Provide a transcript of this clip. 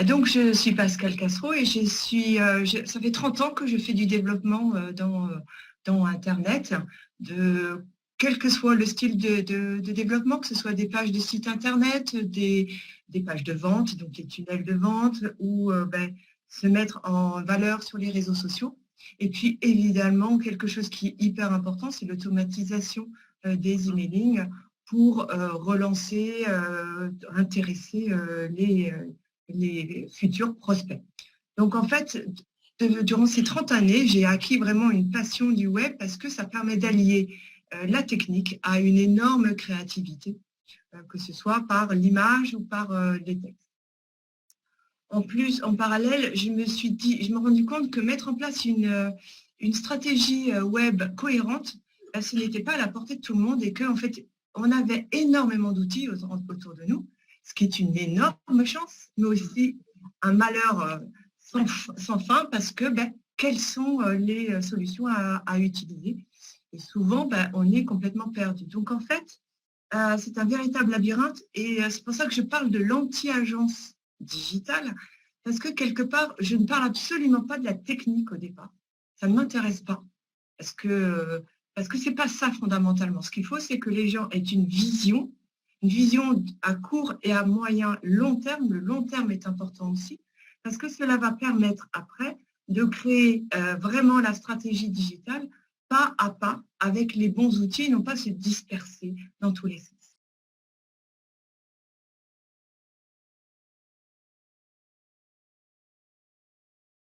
Donc, je suis Pascal Cassereau et ça fait 30 ans que je fais du développement dans Internet, quel que soit le style de développement, que ce soit des pages de site Internet, des pages de vente, donc les tunnels de vente, ou se mettre en valeur sur les réseaux sociaux. Et puis, évidemment, quelque chose qui est hyper important, c'est l'automatisation des emailing pour relancer, intéresser les futurs prospects. Donc, en fait, durant ces 30 années, j'ai acquis vraiment une passion du web parce que ça permet d'allier la technique à une énorme créativité, que ce soit par l'image ou par les textes. En plus, en parallèle, je me suis rendu compte que mettre en place une stratégie web cohérente, ce n'était pas à la portée de tout le monde et qu'en fait, on avait énormément d'outils autour de nous, ce qui est une énorme chance, mais aussi un malheur sans fin parce que quelles sont les solutions à utiliser. Et souvent, on est complètement perdu. Donc, en fait, c'est un véritable labyrinthe et c'est pour ça que je parle de l'anti-agence digitale, parce que quelque part, je ne parle absolument pas de la technique au départ. Ça ne m'intéresse pas, parce que ce n'est pas ça fondamentalement. Ce qu'il faut, c'est que les gens aient une vision à court et à moyen long terme. Le long terme est important aussi, parce que cela va permettre après de créer vraiment la stratégie digitale pas à pas avec les bons outils et non pas se disperser dans tous les sens.